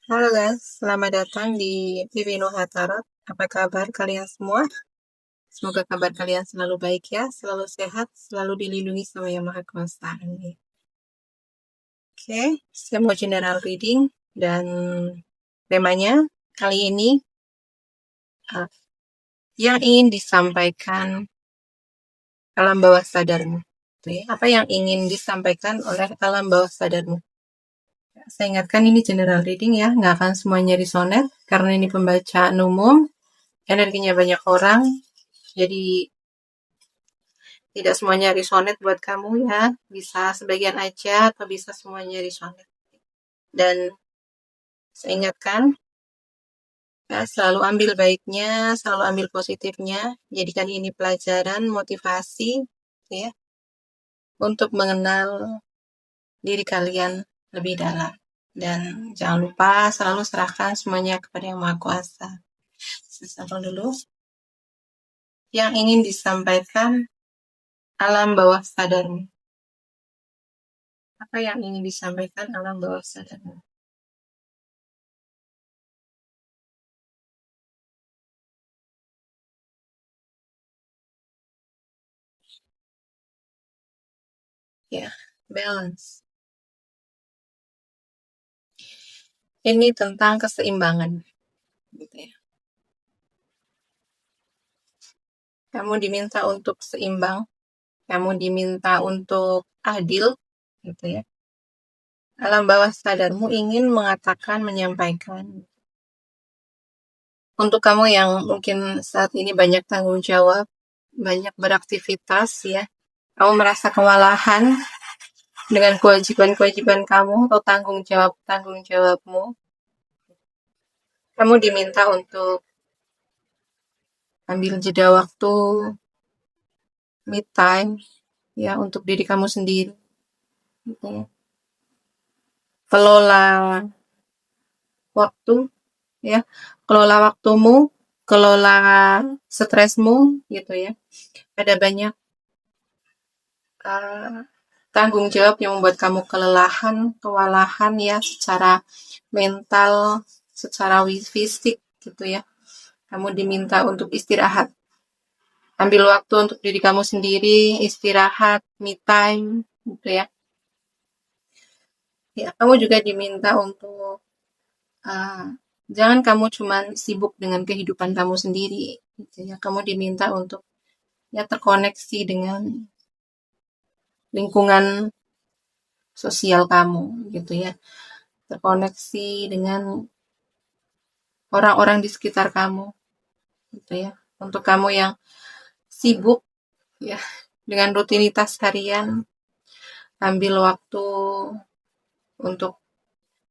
Halo guys, selamat datang di Vivino Hatarot. Apa kabar kalian semua? Semoga kabar kalian selalu baik ya, selalu sehat, selalu dilindungi sama Yang Maha Kuasa. Amin. Oke, saya mau general reading dan temanya kali ini uh, yang ingin disampaikan alam bawah sadarmu. Apa yang ingin disampaikan oleh alam bawah sadarmu? Saya ingatkan ini general reading ya, nggak akan semuanya resonate karena ini pembacaan umum, energinya banyak orang, jadi tidak semuanya resonate buat kamu ya, bisa sebagian aja atau bisa semuanya resonate. Dan saya ingatkan, ya, selalu ambil baiknya, selalu ambil positifnya, jadikan ini pelajaran, motivasi, ya, untuk mengenal diri kalian lebih dalam. Dan jangan lupa selalu serahkan semuanya kepada Yang Maha Kuasa. Saya dulu. Yang ingin disampaikan alam bawah sadarmu. Apa yang ingin disampaikan alam bawah sadarmu? Ya, balance. Ini tentang keseimbangan, gitu ya. Kamu diminta untuk seimbang, kamu diminta untuk adil, gitu ya. Alam bawah sadarmu ingin mengatakan, menyampaikan. Untuk kamu yang mungkin saat ini banyak tanggung jawab, banyak beraktivitas ya, kamu merasa kewalahan dengan kewajiban-kewajiban kamu atau tanggung jawabmu, kamu diminta untuk ambil jeda waktu, me time, ya, untuk diri kamu sendiri. Gitu ya. Kelola waktu, ya, kelola waktumu, kelola stresmu, gitu ya. Ada banyak tanggung jawab yang membuat kamu kelelahan, kewalahan ya, secara mental, secara fisik, gitu ya. Kamu diminta untuk istirahat. Ambil waktu untuk diri kamu sendiri, istirahat, me time, gitu ya. Ya, kamu juga diminta untuk jangan kamu cuma sibuk dengan kehidupan kamu sendiri, gitu ya. Kamu diminta untuk ya terkoneksi dengan lingkungan sosial kamu, gitu ya. Terkoneksi dengan orang-orang di sekitar kamu, gitu ya. Untuk kamu yang sibuk ya dengan rutinitas harian, ambil waktu untuk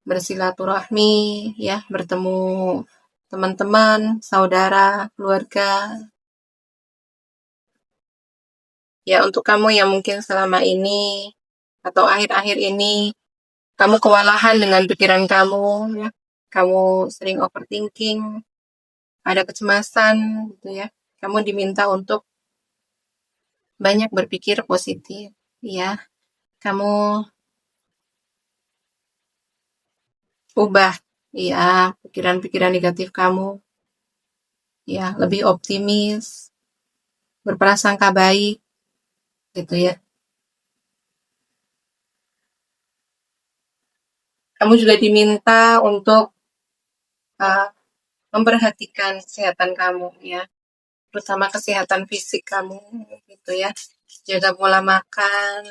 bersilaturahmi, ya, bertemu teman-teman, saudara, keluarga. Ya, untuk kamu yang mungkin selama ini atau akhir-akhir ini kamu kewalahan dengan pikiran kamu, ya. Kamu sering overthinking, ada kecemasan, gitu ya. Kamu diminta untuk banyak berpikir positif, ya. Kamu ubah, ya, pikiran-pikiran negatif kamu, ya, lebih optimis, berprasangka baik, gitu ya. Kamu juga diminta untuk memperhatikan kesehatan kamu, ya, terutama kesehatan fisik kamu, gitu ya. Jaga pola makan,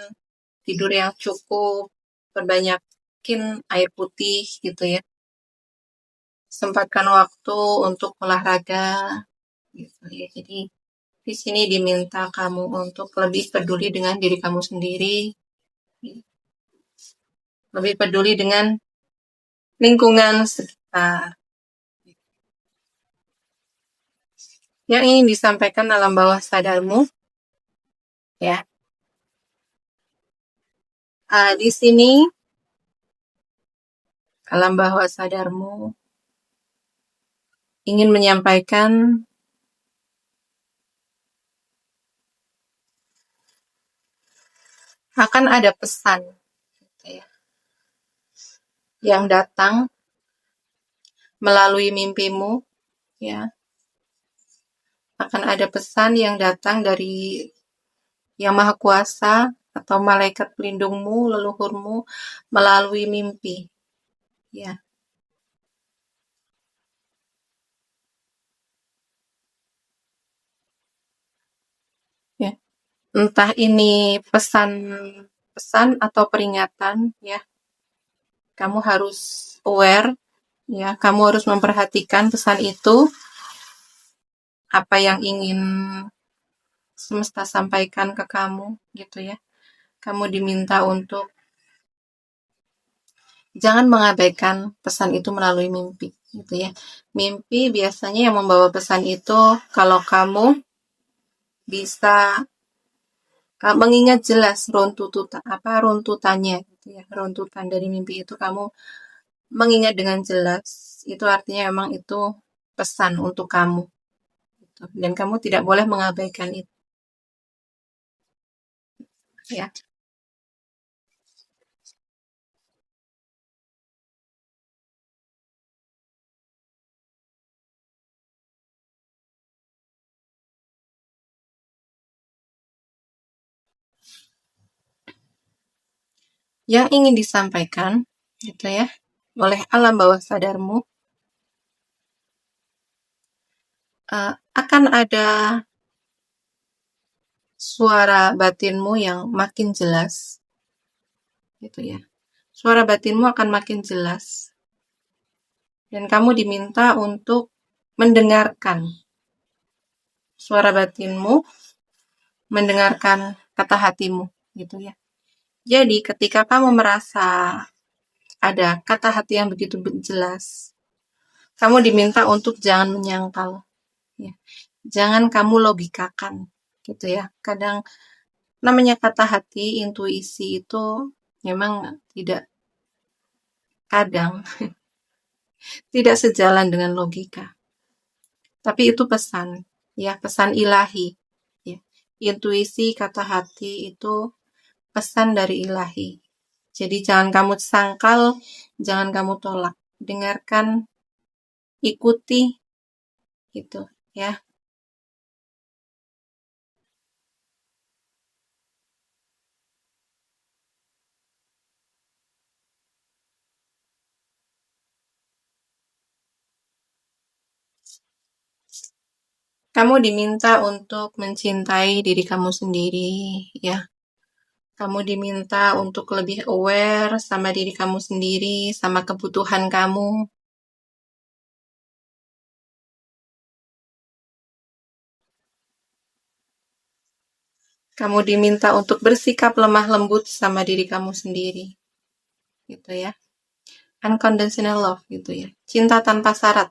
tidur yang cukup, perbanyakin air putih, gitu ya. Sempatkan waktu untuk olahraga, gitu ya. Jadi di sini diminta kamu untuk lebih peduli dengan diri kamu sendiri, lebih peduli dengan lingkungan sekitar. Yang ingin disampaikan alam bawah sadarmu, ya. Di sini alam bawah sadarmu ingin menyampaikan akan ada pesan, gitu ya, yang datang melalui mimpimu, ya, akan ada pesan yang datang dari Yang Maha Kuasa atau malaikat pelindungmu, leluhurmu melalui mimpi, ya. Ya. Entah ini pesan atau peringatan, ya. Kamu harus aware, ya. Kamu harus memperhatikan pesan itu, apa yang ingin semesta sampaikan ke kamu, gitu ya. Kamu diminta untuk jangan mengabaikan pesan itu melalui mimpi, gitu ya. Mimpi biasanya yang membawa pesan itu kalau kamu bisa mengingat jelas runtutannya, gitu ya. Runtutan dari mimpi itu kamu mengingat dengan jelas, itu artinya memang itu pesan untuk kamu, gitu. Dan kamu tidak boleh mengabaikan itu, ya. Yang ingin disampaikan, gitu ya, oleh alam bawah sadarmu, akan ada suara batinmu yang makin jelas, gitu ya. Suara batinmu akan makin jelas, dan kamu diminta untuk mendengarkan suara batinmu, mendengarkan kata hatimu, gitu ya. Jadi ketika kamu merasa ada kata hati yang begitu jelas, kamu diminta untuk jangan menyangkal, ya. Jangan kamu logikakan, gitu ya. Kadang namanya kata hati, intuisi itu memang kadang tidak sejalan dengan logika. Tapi itu pesan, ya, pesan ilahi, ya. Intuisi, kata hati itu pesan dari ilahi. Jadi jangan kamu sangkal, jangan kamu tolak. Dengarkan, ikuti, gitu, ya. Kamu diminta untuk mencintai diri kamu sendiri, ya. Kamu diminta untuk lebih aware sama diri kamu sendiri, sama kebutuhan kamu. Kamu diminta untuk bersikap lemah lembut sama diri kamu sendiri, gitu ya. Unconditional love, gitu ya. Cinta tanpa syarat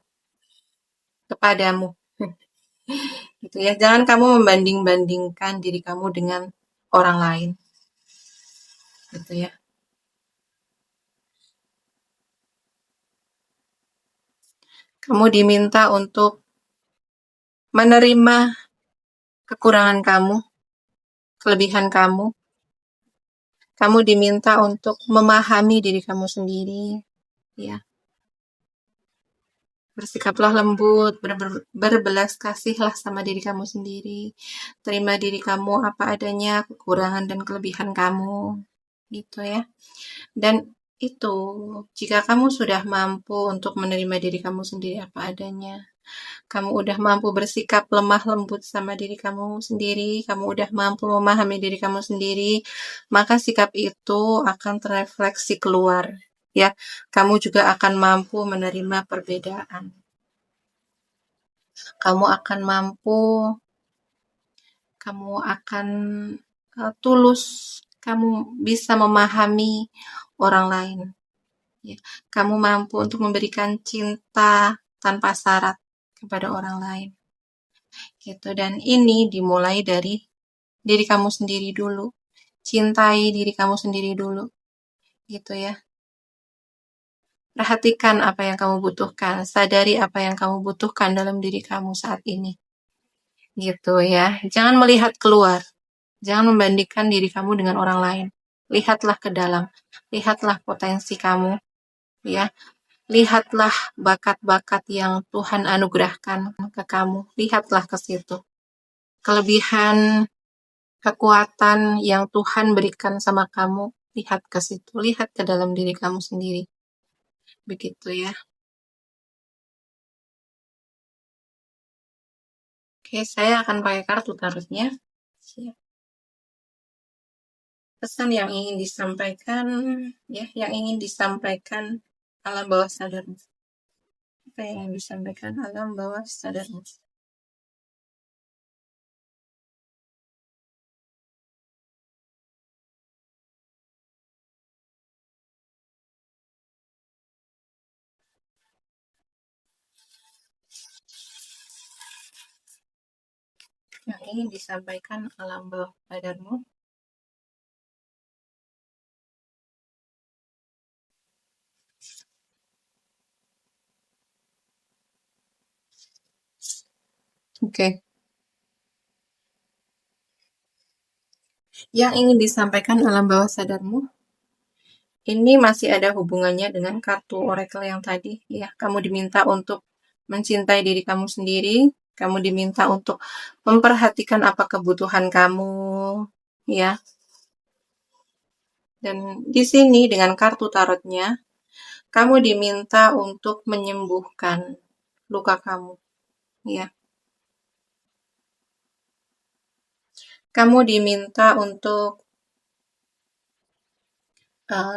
kepadamu, gitu ya. Jangan kamu membanding-bandingkan diri kamu dengan orang lain, gitu ya. Kamu diminta untuk menerima kekurangan kamu, kelebihan kamu. Kamu diminta untuk memahami diri kamu sendiri, ya. Bersikaplah lembut, berbelas kasihlah sama diri kamu sendiri. Terima diri kamu apa adanya, kekurangan dan kelebihan kamu, gitu ya. Dan itu, jika kamu sudah mampu untuk menerima diri kamu sendiri apa adanya, kamu udah mampu bersikap lemah lembut sama diri kamu sendiri, kamu udah mampu memahami diri kamu sendiri, maka sikap itu akan terefleksi keluar, ya. Kamu juga akan mampu menerima perbedaan. Kamu akan mampu, kamu akan tulus, kamu bisa memahami orang lain, ya. Kamu mampu untuk memberikan cinta tanpa syarat kepada orang lain, gitu. Dan ini dimulai dari diri kamu sendiri dulu. Cintai diri kamu sendiri dulu, gitu ya. Perhatikan apa yang kamu butuhkan, sadari apa yang kamu butuhkan dalam diri kamu saat ini, gitu ya. Jangan melihat keluar, jangan membandingkan diri kamu dengan orang lain. Lihatlah ke dalam, lihatlah potensi kamu, ya. Lihatlah bakat-bakat yang Tuhan anugerahkan ke kamu. Lihatlah ke situ. Kelebihan, kekuatan yang Tuhan berikan sama kamu, lihat ke situ. Lihat ke dalam diri kamu sendiri. Begitu ya. Oke, saya akan pakai kartu tarotnya. Pesan yang ingin disampaikan, ya, yang ingin disampaikan alam bawah sadar. Apa yang ingin disampaikan alam bawah sadar? Yang ingin disampaikan alam bawah sadarmu. Oke. Yang ingin disampaikan alam bawah sadarmu, ini masih ada hubungannya dengan kartu oracle yang tadi. Ya, kamu diminta untuk mencintai diri kamu sendiri. Kamu diminta untuk memperhatikan apa kebutuhan kamu, ya. Dan di sini dengan kartu tarotnya, kamu diminta untuk menyembuhkan luka kamu, ya. Kamu diminta untuk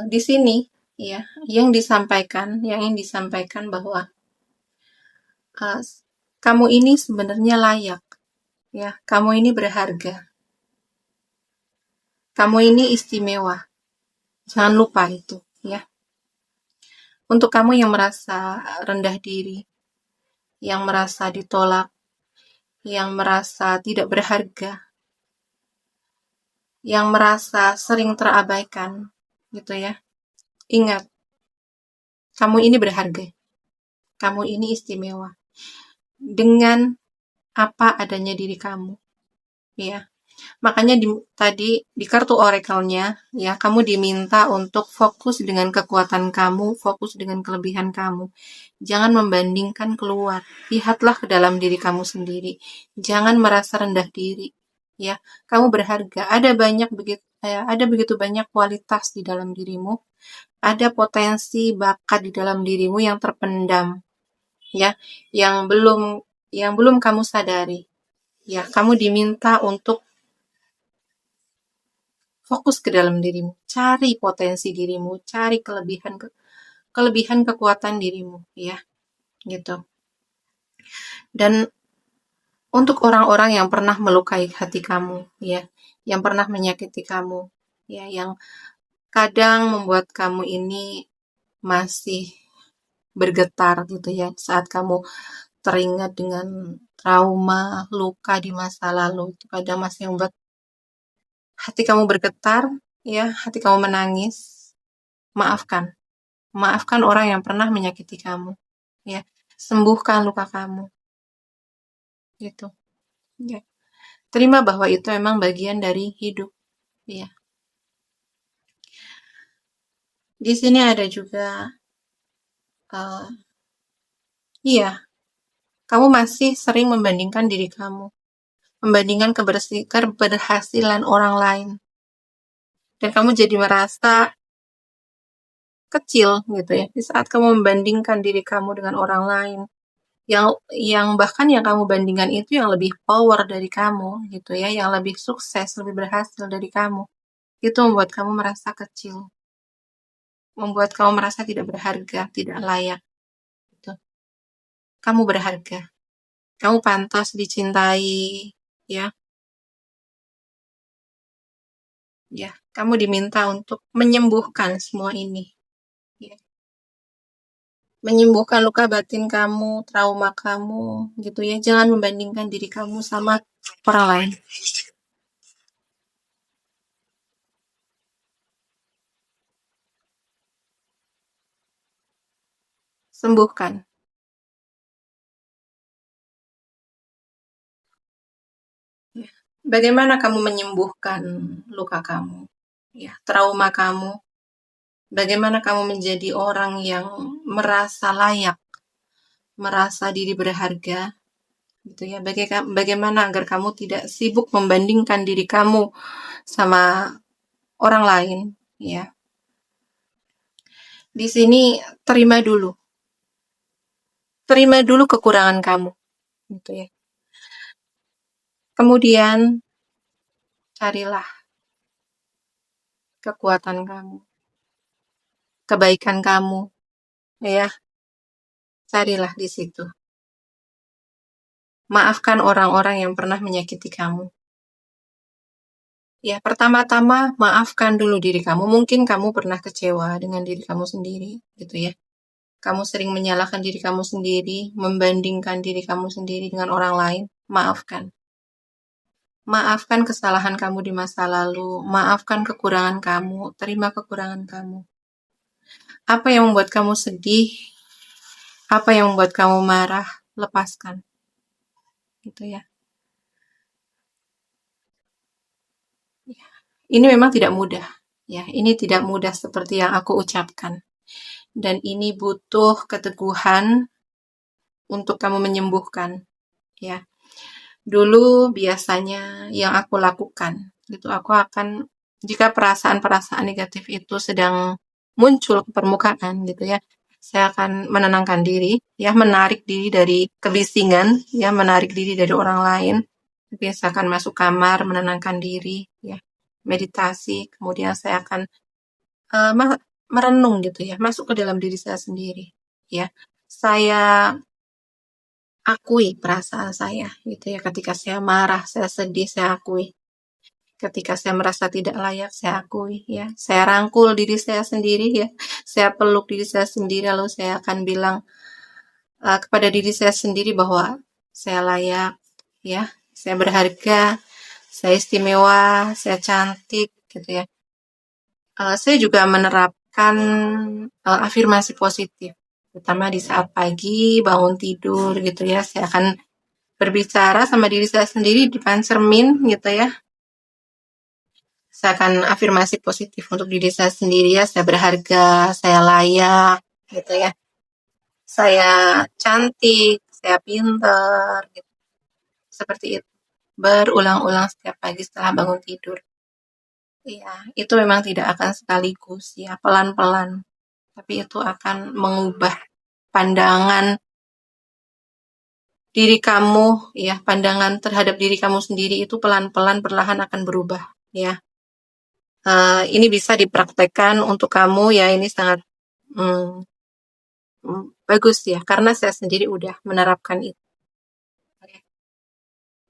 di sini, ya, yang ingin disampaikan bahwa kamu ini sebenarnya layak, ya. Kamu ini berharga. Kamu ini istimewa. Jangan lupa itu, ya. Untuk kamu yang merasa rendah diri, yang merasa ditolak, yang merasa tidak berharga, yang merasa sering terabaikan, gitu ya. Ingat, kamu ini berharga. Kamu ini istimewa. Dengan apa adanya diri kamu, ya. Makanya tadi di kartu oracle-nya, ya, kamu diminta untuk fokus dengan kekuatan kamu, fokus dengan kelebihan kamu. Jangan membandingkan keluar. Lihatlah ke dalam diri kamu sendiri. Jangan merasa rendah diri, ya. Kamu berharga. Ada begitu banyak kualitas di dalam dirimu. Ada potensi bakat di dalam dirimu yang terpendam, ya, yang belum kamu sadari. Ya, kamu diminta untuk fokus ke dalam dirimu, cari potensi dirimu, cari kelebihan kekuatan dirimu, ya, gitu. Dan untuk orang-orang yang pernah melukai hati kamu, ya, yang pernah menyakiti kamu, ya, yang kadang membuat kamu ini masih bergetar gitu ya saat kamu teringat dengan trauma, luka di masa lalu, itu kadang masih membuat hati kamu bergetar, ya, hati kamu menangis. Maafkan. Maafkan orang yang pernah menyakiti kamu, ya. Sembuhkan luka kamu, gitu. Ya. Terima bahwa itu memang bagian dari hidup, ya. Di sini ada juga, iya, kamu masih sering membandingkan diri kamu, membandingkan keberhasilan orang lain, dan kamu jadi merasa kecil, gitu ya. Di saat kamu membandingkan diri kamu dengan orang lain, yang bahkan yang kamu bandingkan itu yang lebih power dari kamu, gitu ya, yang lebih sukses, lebih berhasil dari kamu, itu membuat kamu merasa kecil, membuat kamu merasa tidak berharga, tidak layak, gitu. Kamu berharga, kamu pantas dicintai, ya, ya. Kamu diminta untuk menyembuhkan semua ini, ya. Menyembuhkan luka batin kamu, trauma kamu, gitu ya. Jangan membandingkan diri kamu sama orang lain. Sembuhkan. Bagaimana kamu menyembuhkan luka kamu, ya, trauma kamu? Bagaimana kamu menjadi orang yang merasa layak, merasa diri berharga, gitu ya. Bagaimana agar kamu tidak sibuk membandingkan diri kamu sama orang lain, ya. Di sini terima dulu. Terima dulu kekurangan kamu, gitu ya. Kemudian carilah kekuatan kamu, kebaikan kamu, ya. Carilah di situ. Maafkan orang-orang yang pernah menyakiti kamu. Ya, pertama-tama maafkan dulu diri kamu. Mungkin kamu pernah kecewa dengan diri kamu sendiri, gitu ya. Kamu sering menyalahkan diri kamu sendiri, membandingkan diri kamu sendiri dengan orang lain. Maafkan. Maafkan kesalahan kamu di masa lalu. Maafkan kekurangan kamu. Terima kekurangan kamu. Apa yang membuat kamu sedih? Apa yang membuat kamu marah? Lepaskan. Gitu ya. Ini memang tidak mudah. Ya, ini tidak mudah seperti yang aku ucapkan. Dan ini butuh keteguhan untuk kamu menyembuhkan. Ya, dulu biasanya yang aku lakukan, itu aku akan, jika perasaan-perasaan negatif itu sedang muncul ke permukaan, gitu ya, saya akan menenangkan diri, ya, menarik diri dari kebisingan, ya, menarik diri dari orang lain, biasakan masuk kamar, menenangkan diri, ya, meditasi, kemudian saya akan merenung gitu ya, masuk ke dalam diri saya sendiri, ya. Saya akui perasaan saya gitu ya. Ketika saya marah, saya sedih, saya akui. Ketika saya merasa tidak layak, saya akui ya. Saya rangkul diri saya sendiri ya. Saya peluk diri saya sendiri, lalu saya akan bilang kepada diri saya sendiri bahwa saya layak ya. Saya berharga, saya istimewa, saya cantik gitu ya. Saya juga menerapkan afirmasi positif, terutama di saat pagi bangun tidur gitu ya. Saya akan berbicara sama diri saya sendiri di depan cermin gitu ya. Saya akan afirmasi positif untuk diri saya sendiri ya. Saya berharga, saya layak gitu ya. Saya cantik, saya pintar gitu. Seperti itu. Berulang-ulang setiap pagi setelah bangun tidur. Iya, itu memang tidak akan sekaligus ya, pelan-pelan. Tapi itu akan mengubah pandangan diri kamu, ya, pandangan terhadap diri kamu sendiri itu pelan-pelan perlahan akan berubah, ya. Ini bisa dipraktekkan untuk kamu, ya, ini sangat bagus ya, karena saya sendiri udah menerapkan itu.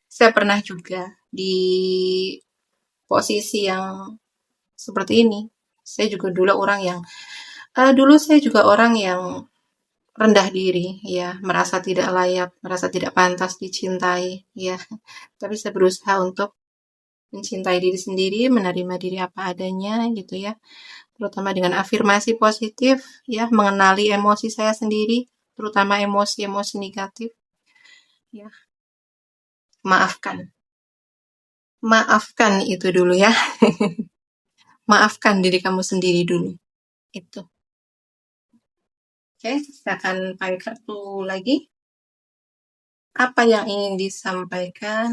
Saya pernah juga di posisi yang seperti ini. Saya juga dulu saya juga orang yang rendah diri, ya, merasa tidak layak, merasa tidak pantas dicintai, ya. Tapi saya berusaha untuk mencintai diri sendiri, menerima diri apa adanya, gitu ya. Terutama dengan afirmasi positif, ya, mengenali emosi saya sendiri, terutama emosi-emosi negatif, ya. Maafkan. Maafkan itu dulu ya. Maafkan diri kamu sendiri dulu. Itu. Oke, saya akan pakai kartu lagi. Apa yang ingin disampaikan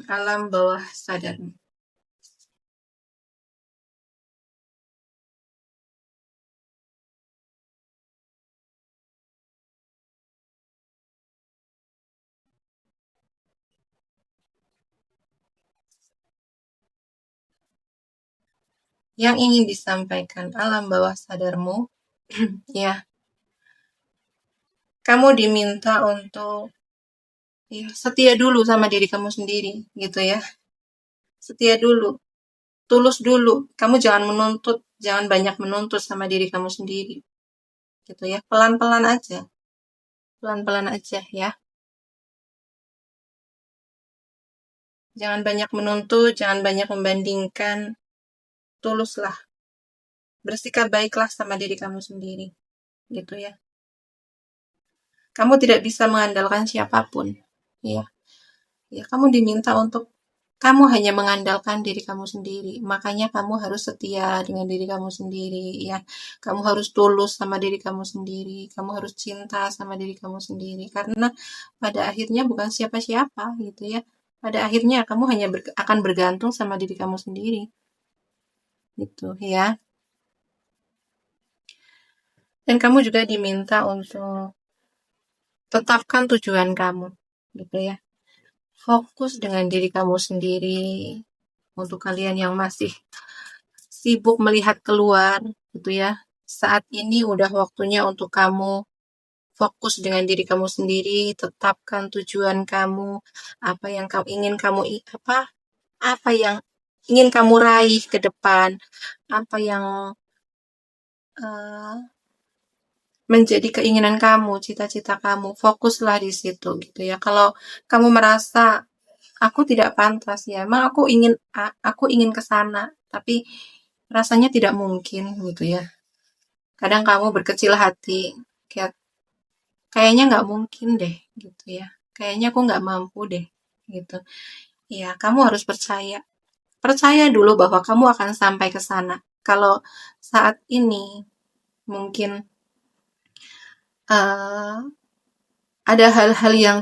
alam bawah sadar? Yang ingin disampaikan alam bawah sadarmu, ya, kamu diminta untuk ya, setia dulu sama diri kamu sendiri, gitu ya. Setia dulu, tulus dulu. Kamu jangan menuntut, jangan banyak menuntut sama diri kamu sendiri, gitu ya. Pelan-pelan aja, pelan-pelan aja ya. Jangan banyak menuntut, jangan banyak membandingkan. Tuluslah, bersikap baiklah sama diri kamu sendiri, gitu ya. Kamu tidak bisa mengandalkan siapapun, ya. Ya, kamu diminta untuk kamu hanya mengandalkan diri kamu sendiri. Makanya kamu harus setia dengan diri kamu sendiri, ya. Kamu harus tulus sama diri kamu sendiri. Kamu harus cinta sama diri kamu sendiri. Karena pada akhirnya bukan siapa-siapa, gitu ya. Pada akhirnya kamu hanya akan bergantung sama diri kamu sendiri. Gitu, ya. Dan kamu juga diminta untuk tetapkan tujuan kamu, gitu ya. Fokus dengan diri kamu sendiri. Untuk kalian yang masih sibuk melihat keluar, gitu ya. Saat ini udah waktunya untuk kamu fokus dengan diri kamu sendiri, tetapkan tujuan kamu, apa yang kamu ingin apa yang ingin kamu raih ke depan, apa yang uh, menjadi keinginan kamu, cita-cita kamu, fokuslah di situ gitu ya. Kalau kamu merasa aku tidak pantas ya, emang aku ingin ke sana, tapi rasanya tidak mungkin gitu ya. Kadang kamu berkecil hati, kayaknya nggak mungkin deh gitu ya. Kayaknya aku nggak mampu deh gitu. Ya, kamu harus percaya. Percaya dulu bahwa kamu akan sampai ke sana. Kalau saat ini mungkin uh, ada hal-hal yang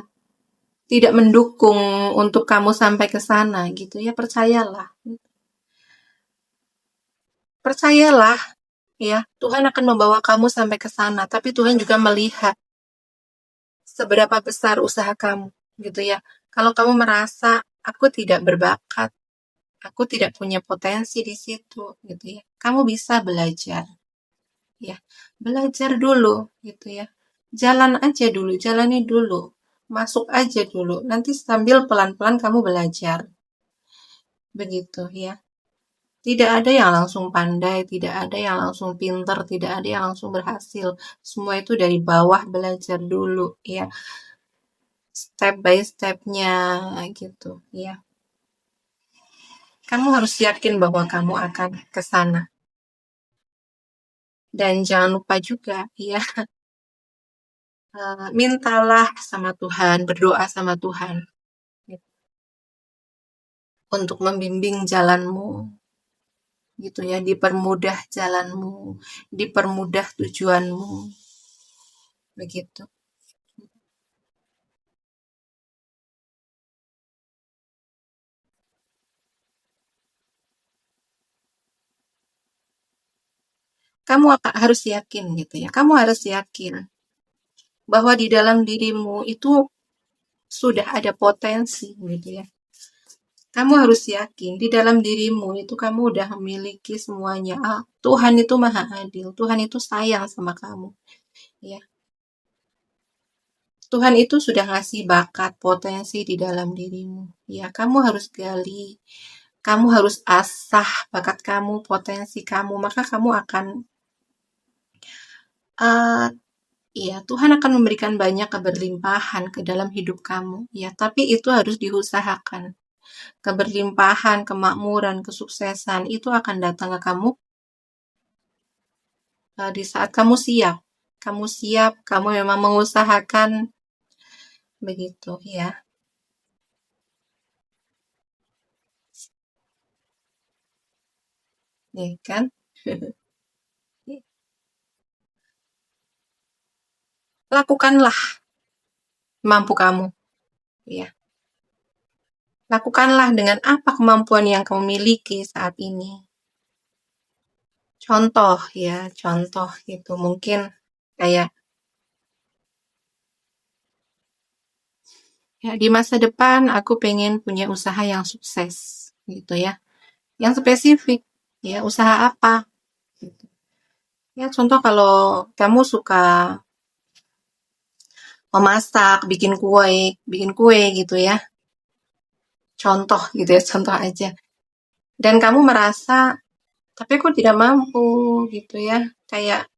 tidak mendukung untuk kamu sampai ke sana gitu ya, percayalah. Percayalah ya, Tuhan akan membawa kamu sampai ke sana, tapi Tuhan juga melihat seberapa besar usaha kamu gitu ya. Kalau kamu merasa aku tidak berbakat, aku tidak punya potensi di situ gitu ya. Kamu bisa belajar. Ya, belajar dulu gitu ya. Jalan aja dulu, jalani dulu. Masuk aja dulu. Nanti sambil pelan-pelan kamu belajar. Begitu ya. Tidak ada yang langsung pandai, tidak ada yang langsung pinter, tidak ada yang langsung berhasil. Semua itu dari bawah belajar dulu ya. Step by stepnya gitu ya. Kamu harus yakin bahwa kamu akan ke sana. Dan jangan lupa juga ya, mintalah sama Tuhan, berdoa sama Tuhan gitu, untuk membimbing jalanmu gitu ya, dipermudah jalanmu, dipermudah tujuanmu begitu. Kamu harus yakin gitu ya. Kamu harus yakin bahwa di dalam dirimu itu sudah ada potensi gitu ya. Kamu harus yakin di dalam dirimu itu kamu udah memiliki semuanya. Tuhan itu maha adil. Tuhan itu sayang sama kamu. Ya. Tuhan itu sudah ngasih bakat, potensi di dalam dirimu. Ya, kamu harus gali. Kamu harus asah bakat kamu, potensi kamu. Maka kamu akan uh, ya, Tuhan akan memberikan banyak keberlimpahan ke dalam hidup kamu. Ya, tapi itu harus diusahakan. Keberlimpahan, kemakmuran, kesuksesan itu akan datang ke kamu di saat kamu siap. Kamu siap, kamu memang mengusahakan begitu ya. Ya kan? Lakukanlah mampu kamu, ya. Lakukanlah dengan apa kemampuan yang kamu miliki saat ini. Contoh ya, contoh gitu. Mungkin kayak ya di masa depan aku pengen punya usaha yang sukses gitu ya. Yang spesifik ya, usaha apa gitu. Ya contoh kalau kamu suka memasak, bikin kue gitu ya. Contoh gitu ya, contoh aja. Dan kamu merasa tapi aku tidak mampu gitu ya. Kayak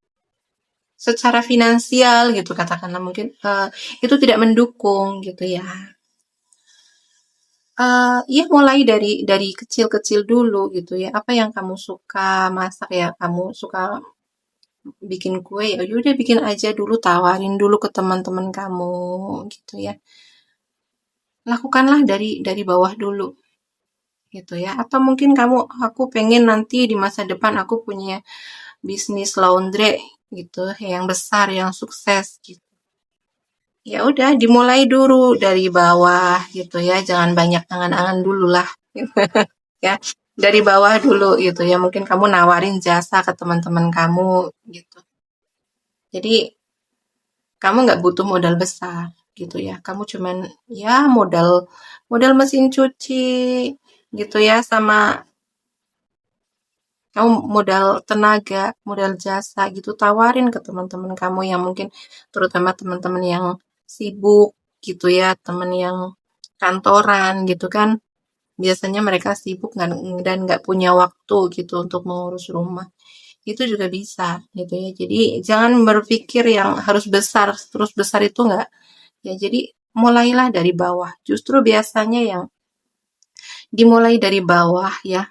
secara finansial gitu katakanlah mungkin itu tidak mendukung gitu ya. Ya mulai dari kecil-kecil dulu gitu ya. Apa yang kamu suka masak ya, kamu suka bikin kue ya udah bikin aja dulu, tawarin dulu ke teman-teman kamu gitu ya. Lakukanlah dari bawah dulu. gitu ya. Atau mungkin aku pengen nanti di masa depan aku punya bisnis laundry gitu, yang besar, yang sukses gitu. Ya udah, dimulai dulu dari bawah gitu ya, jangan banyak angan-angan dulu lah. Ya, dari bawah dulu gitu ya. Mungkin kamu nawarin jasa ke teman-teman kamu gitu. Jadi kamu nggak butuh modal besar gitu ya. Kamu cuman ya modal modal mesin cuci gitu ya, sama kamu modal tenaga, modal jasa gitu, tawarin ke teman-teman kamu yang mungkin, terutama teman-teman yang sibuk gitu ya, teman yang kantoran gitu kan. Biasanya mereka sibuk dan nggak punya waktu gitu untuk mengurus rumah. Itu juga bisa gitu ya. Jadi jangan berpikir yang harus besar, terus besar itu nggak. Ya, jadi mulailah dari bawah. Justru biasanya yang dimulai dari bawah ya,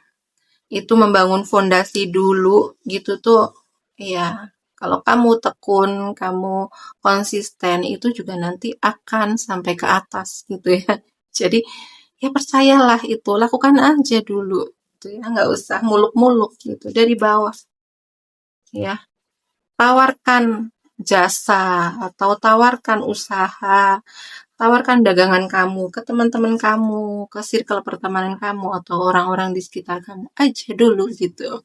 itu membangun fondasi dulu gitu tuh ya. Kalau kamu tekun, kamu konsisten, itu juga nanti akan sampai ke atas gitu ya. Jadi ya percayalah itu, lakukan aja dulu gitu ya, nggak usah muluk-muluk gitu dari bawah ya. Tawarkan jasa atau tawarkan usaha, tawarkan dagangan kamu ke teman-teman kamu, ke circle pertemanan kamu atau orang-orang di sekitar kamu aja dulu gitu.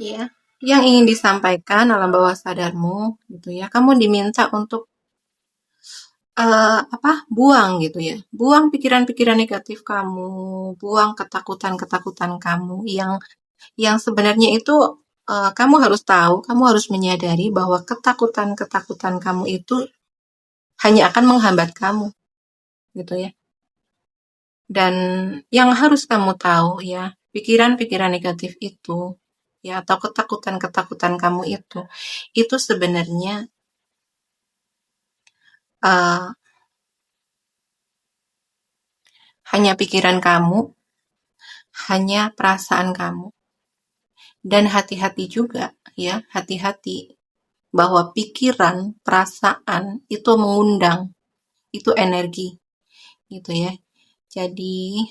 Ya, yang ingin disampaikan alam bawah sadarmu gitu ya. Kamu diminta untuk buang gitu ya. Buang pikiran-pikiran negatif kamu, buang ketakutan-ketakutan kamu yang sebenarnya itu kamu harus tahu, kamu harus menyadari bahwa ketakutan-ketakutan kamu itu hanya akan menghambat kamu gitu ya. Dan yang harus kamu tahu ya, pikiran-pikiran negatif itu ya atau ketakutan-ketakutan kamu itu sebenarnya uh, hanya pikiran kamu, hanya perasaan kamu. Dan hati-hati juga ya, hati-hati bahwa pikiran, perasaan itu mengundang, itu energi gitu ya. Jadi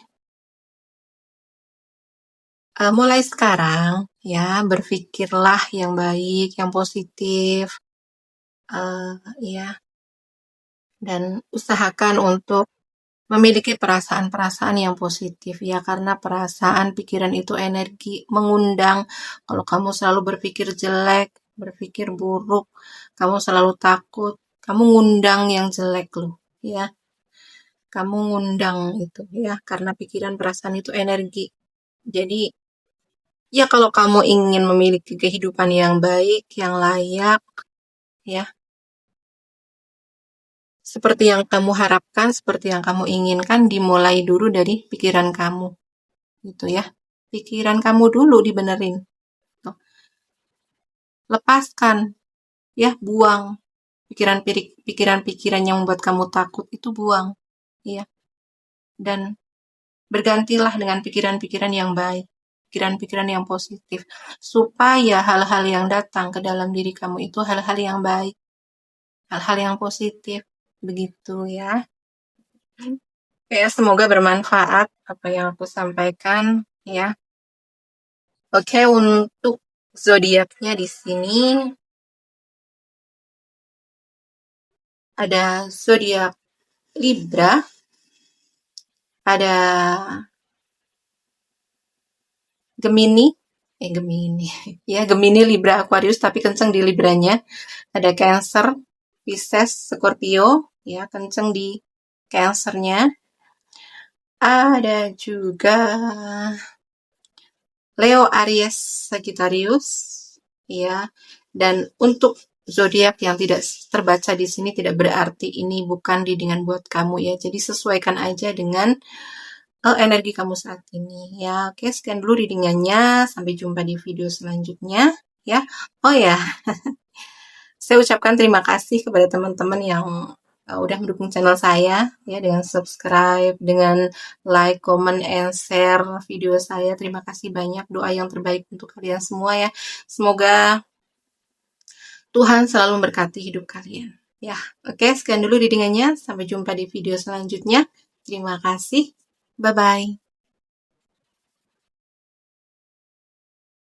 mulai sekarang ya berpikirlah yang baik, yang positif, ya, dan usahakan untuk memiliki perasaan-perasaan yang positif ya, karena perasaan, pikiran itu energi mengundang. Kalau kamu selalu berpikir jelek, berpikir buruk, kamu selalu takut, kamu ngundang yang jelek loh ya. Kamu ngundang itu ya, karena pikiran, perasaan itu energi. Jadi ya kalau kamu ingin memiliki kehidupan yang baik, yang layak ya, seperti yang kamu harapkan, seperti yang kamu inginkan, dimulai dulu dari pikiran kamu gitu ya. Pikiran kamu dulu dibenerin. Tuh. Lepaskan, ya, buang pikiran-pikiran yang membuat kamu takut itu buang, ya. Dan bergantilah dengan pikiran-pikiran yang baik, pikiran-pikiran yang positif, supaya hal-hal yang datang ke dalam diri kamu itu hal-hal yang baik, hal-hal yang positif, begitu ya. Ya, semoga bermanfaat apa yang aku sampaikan, ya. Oke, untuk zodiaknya di sini ada zodiak Libra, ada Gemini, Gemini, ya Gemini, Libra, Aquarius, tapi kenceng di Libranya. Ada Cancer, Pisces, Scorpio, ya kenceng di Cancernya. Ada juga Leo, Aries, Sagittarius, ya. Dan untuk zodiak yang tidak terbaca di sini tidak berarti ini bukan readingan buat kamu ya. Jadi sesuaikan aja dengan energi kamu saat ini ya. Oke, sekian dulu readingannya. Sampai jumpa di video selanjutnya ya. Oh ya, saya ucapkan terima kasih kepada teman-teman yang udah mendukung channel saya ya dengan subscribe, dengan like, comment, and share video saya. Terima kasih banyak, doa yang terbaik untuk kalian semua ya. Semoga Tuhan selalu memberkati hidup kalian. Ya, oke, sekian dulu readingannya. Sampai jumpa di video selanjutnya. Terima kasih. Bye-bye.